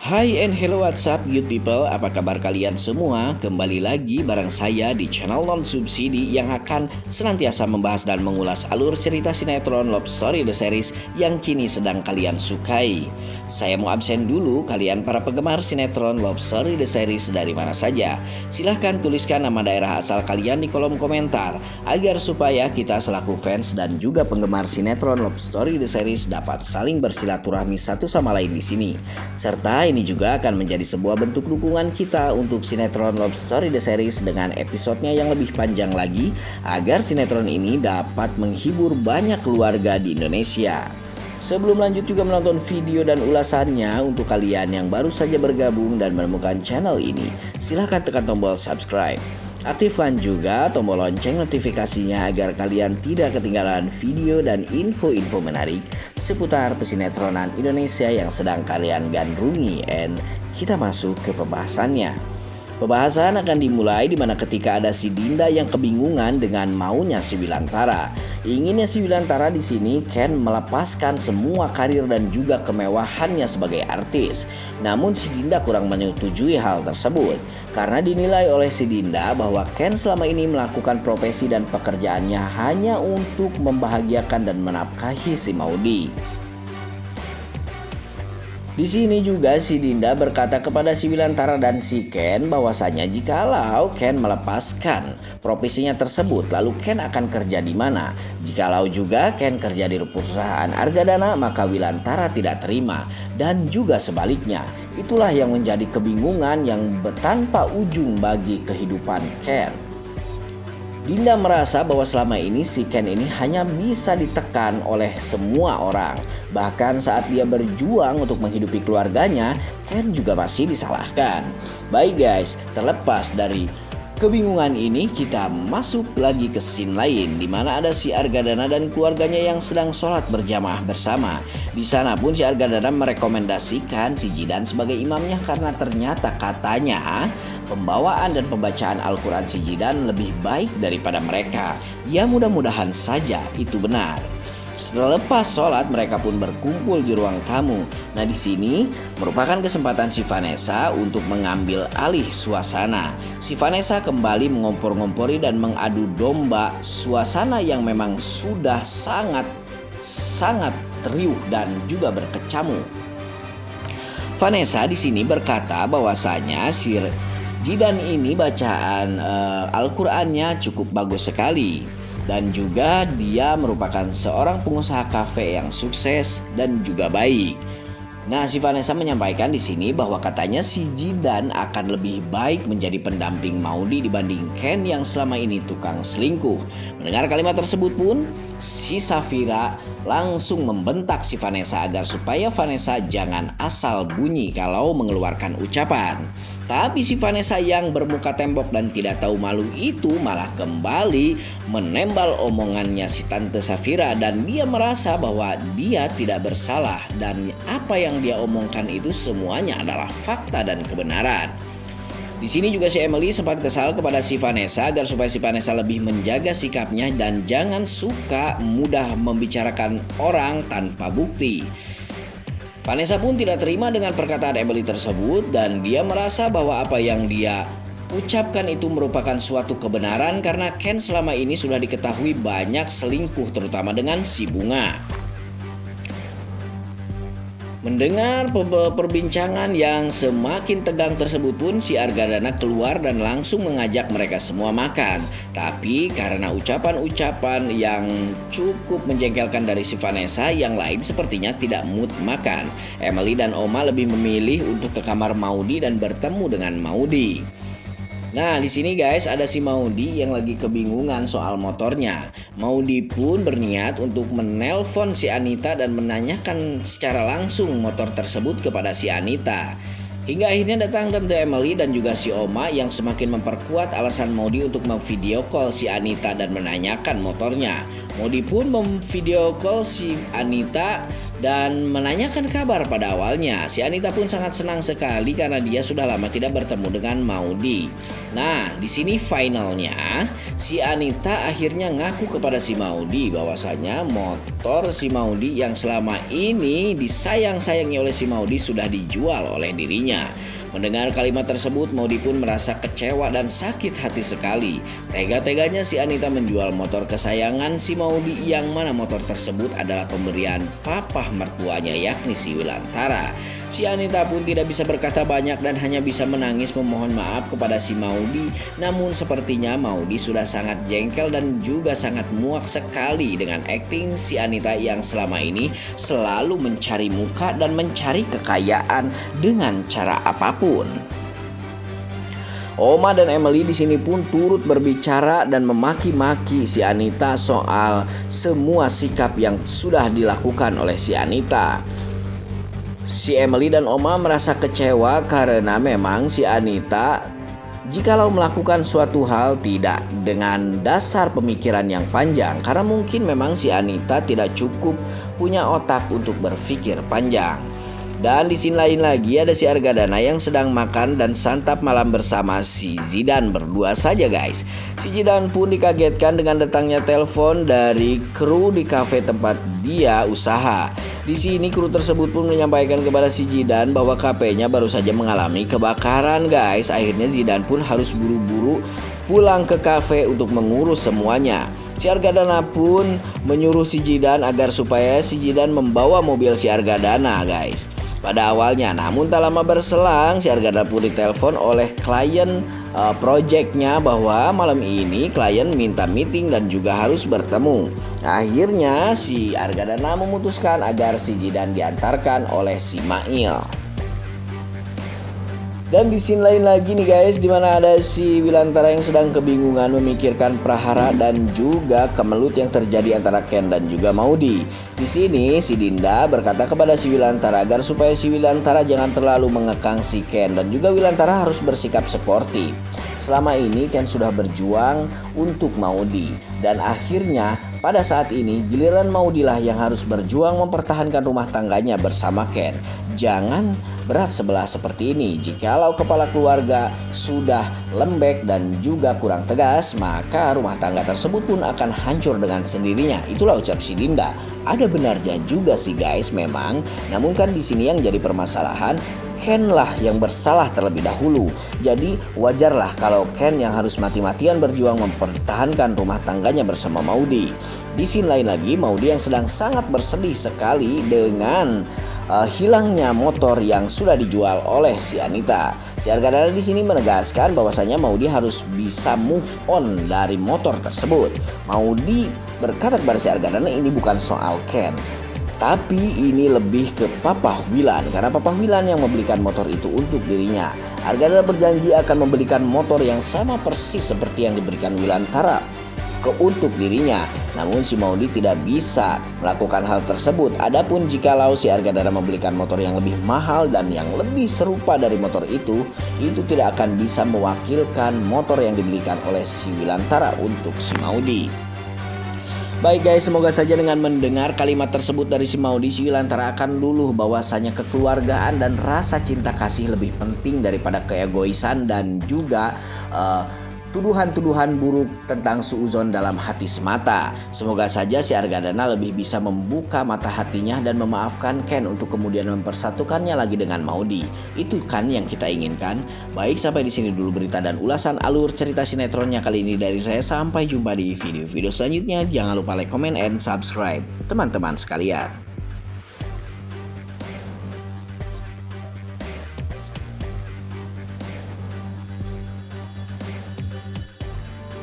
Hai and hello, what's up good people, apa kabar kalian semua? Kembali lagi bareng saya di channel Non Subsidi yang akan senantiasa membahas dan mengulas alur cerita sinetron Love Story The Series yang kini sedang kalian sukai. Saya mau absen dulu, kalian para penggemar sinetron Love Story The Series dari mana saja. Silahkan tuliskan nama daerah asal kalian di kolom komentar agar supaya kita selaku fans dan juga penggemar sinetron Love Story The Series dapat saling bersilaturahmi satu sama lain di sini. Serta ini juga akan menjadi sebuah bentuk dukungan kita untuk sinetron Love Story The Series dengan episodenya yang lebih panjang lagi agar sinetron ini dapat menghibur banyak keluarga di Indonesia. Sebelum lanjut juga menonton video dan ulasannya, untuk kalian yang baru saja bergabung dan menemukan channel ini, silahkan tekan tombol subscribe. Aktifkan juga tombol lonceng notifikasinya agar kalian tidak ketinggalan video dan info-info menarik seputar pesinetronan Indonesia yang sedang kalian gandrungi. And kita masuk ke pembahasannya. Pembahasan akan dimulai dimana ketika ada si Dinda yang kebingungan dengan maunya si Wilantara. Inginnya si Wilantara di sini Ken melepaskan semua karir dan juga kemewahannya sebagai artis. Namun si Dinda kurang menyetujui hal tersebut karena dinilai oleh si Dinda bahwa Ken selama ini melakukan profesi dan pekerjaannya hanya untuk membahagiakan dan menafkahi si Maudy. Di sini juga si Dinda berkata kepada si Wilantara dan si Ken bahwasanya jikalau Ken melepaskan profesinya tersebut, lalu Ken akan kerja di mana? Jikalau juga Ken kerja di perusahaan Argadana, maka Wilantara tidak terima, dan juga sebaliknya. Itulah yang menjadi kebingungan yang tanpa ujung bagi kehidupan Ken. Dinda merasa bahwa selama ini si Ken ini hanya bisa ditekan oleh semua orang. Bahkan saat dia berjuang untuk menghidupi keluarganya, Ken juga masih disalahkan. Baik guys, terlepas dari kebingungan ini, kita masuk lagi ke scene lain di mana ada si Argadana dan keluarganya yang sedang sholat berjamaah bersama. Di sana pun si Argadana merekomendasikan si Jidan sebagai imamnya karena ternyata katanya pembawaan dan pembacaan Al-Quran si Jidan lebih baik daripada mereka. Ya mudah-mudahan saja itu benar. Selepas sholat mereka pun berkumpul di ruang tamu. Nah di sini merupakan kesempatan si Vanessa untuk mengambil alih suasana. Si Vanessa kembali mengompor-ngompori dan mengadu domba suasana yang memang sudah sangat teriuh dan juga berkecamuk. Vanessa di sini berkata bahwasanya si Jidan ini bacaan Al-Qur'annya cukup bagus sekali. Dan juga dia merupakan seorang pengusaha kafe yang sukses dan juga baik. Nah, si Vanessa menyampaikan di sini bahwa katanya si Jidan akan lebih baik menjadi pendamping Maudy dibanding Ken yang selama ini tukang selingkuh. Mendengar kalimat tersebut pun, si Safira langsung membentak si Vanessa agar supaya Vanessa jangan asal bunyi kalau mengeluarkan ucapan. Tapi si Vanessa yang bermuka tembok dan tidak tahu malu itu malah kembali menembal omongannya si Tante Safira dan dia merasa bahwa dia tidak bersalah dan apa yang dia omongkan itu semuanya adalah fakta dan kebenaran. Di sini juga si Emily sempat kesal kepada si Vanessa agar supaya si Vanessa lebih menjaga sikapnya dan jangan suka mudah membicarakan orang tanpa bukti. Vanessa pun tidak terima dengan perkataan Emily tersebut dan dia merasa bahwa apa yang dia ucapkan itu merupakan suatu kebenaran karena Ken selama ini sudah diketahui banyak selingkuh terutama dengan si Bunga. Mendengar perbincangan yang semakin tegang tersebut pun si Argadana keluar dan langsung mengajak mereka semua makan. Tapi karena ucapan-ucapan yang cukup menjengkelkan dari si Vanessa, yang lain sepertinya tidak mood makan. Emily dan Oma lebih memilih untuk ke kamar Maudy dan bertemu dengan Maudy. Nah di sini guys ada si Maudy yang lagi kebingungan soal motornya. Maudy pun berniat untuk menelpon si Anita dan menanyakan secara langsung motor tersebut kepada si Anita. Hingga akhirnya datang Tante Emily dan juga si Oma yang semakin memperkuat alasan Maudy untuk memvideo call si Anita dan menanyakan motornya. Maudy pun memvideo call si Anita dan menanyakan kabar pada awalnya. Si Anita pun sangat senang sekali karena dia sudah lama tidak bertemu dengan Maudy. Nah, di sini finalnya si Anita akhirnya ngaku kepada si Maudy bahwasanya motor si Maudy yang selama ini disayang-sayangi oleh si Maudy sudah dijual oleh dirinya. Mendengar kalimat tersebut, Maudy pun merasa kecewa dan sakit hati sekali. Tega-teganya si Anita menjual motor kesayangan si Maudy, yang mana motor tersebut adalah pemberian papah mertuanya yakni si Wilantara. Si Anita pun tidak bisa berkata banyak dan hanya bisa menangis memohon maaf kepada si Maudy. Namun sepertinya Maudy sudah sangat jengkel dan juga sangat muak sekali dengan akting si Anita yang selama ini selalu mencari muka dan mencari kekayaan dengan cara apapun. Oma dan Emily di sini pun turut berbicara dan memaki-maki si Anita soal semua sikap yang sudah dilakukan oleh si Anita. Si Emily dan Oma merasa kecewa karena memang si Anita jikalau melakukan suatu hal tidak dengan dasar pemikiran yang panjang, karena mungkin memang si Anita tidak cukup punya otak untuk berpikir panjang. Dan di sini lain lagi ada si Argadana yang sedang makan dan santap malam bersama si Zidan berdua saja guys. Si Zidan pun dikagetkan dengan datangnya telepon dari kru di kafe tempat dia usaha. Di sini kru tersebut pun menyampaikan kepada si Zidan bahwa kafenya baru saja mengalami kebakaran guys. Akhirnya Zidan pun harus buru-buru pulang ke kafe untuk mengurus semuanya. Si Argadana pun menyuruh si Zidan agar supaya si Zidan membawa mobil si Argadana guys. Pada awalnya, namun tak lama berselang si Argadana pun ditelepon oleh klien projectnya bahwa malam ini klien minta meeting dan juga harus bertemu. Akhirnya si Argadana memutuskan agar si Zidan diantarkan oleh si Mail. Dan di scene lain lagi nih guys, dimana ada si Wilantara yang sedang kebingungan memikirkan prahara dan juga kemelut yang terjadi antara Ken dan juga Maudy. Di sini si Dinda berkata kepada si Wilantara agar supaya si Wilantara jangan terlalu mengekang si Ken dan juga Wilantara harus bersikap sportif. Selama ini Ken sudah berjuang untuk Maudy dan akhirnya pada saat ini giliran Maudy lah yang harus berjuang mempertahankan rumah tangganya bersama Ken. Jangan berat sebelah seperti ini. Jikalau kepala keluarga sudah lembek dan juga kurang tegas, maka rumah tangga tersebut pun akan hancur dengan sendirinya. Itulah ucap si Dinda. Ada benarnya juga sih guys memang. Namun kan di sini yang jadi permasalahan, Ken lah yang bersalah terlebih dahulu. Jadi wajarlah kalau Ken yang harus mati-matian berjuang mempertahankan rumah tangganya bersama Maudy. Di sini lain lagi Maudy yang sedang sangat bersedih sekali dengan hilangnya motor yang sudah dijual oleh si Anita. Si Argadana di sini menegaskan bahwasanya Maudy harus bisa move on dari motor tersebut. Maudy berkata kepada si Argadana ini bukan soal Ken, tapi ini lebih ke Papa Wilan, karena Papa Wilan yang membelikan motor itu untuk dirinya. Argadana berjanji akan membelikan motor yang sama persis seperti yang diberikan Wilantara untuk dirinya. Namun si Maudy tidak bisa melakukan hal tersebut. Adapun jikalau si Argadana membelikan motor yang lebih mahal dan yang lebih serupa dari motor itu tidak akan bisa mewakilkan motor yang dibelikan oleh si Wilantara untuk si Maudy. Baik guys, semoga saja dengan mendengar kalimat tersebut dari si Maudy, si Wilantara akan luluh bahwasanya kekeluargaan dan rasa cinta kasih lebih penting daripada keegoisan dan juga tuduhan-tuduhan buruk tentang suuzon dalam hati semata. Semoga saja si Argadana lebih bisa membuka mata hatinya dan memaafkan Ken untuk kemudian mempersatukannya lagi dengan Maudy. Itu kan yang kita inginkan. Baik, sampai di sini dulu berita dan ulasan alur cerita sinetronnya kali ini dari saya. Sampai jumpa di video-video selanjutnya. Jangan lupa like, comment, and subscribe teman-teman sekalian.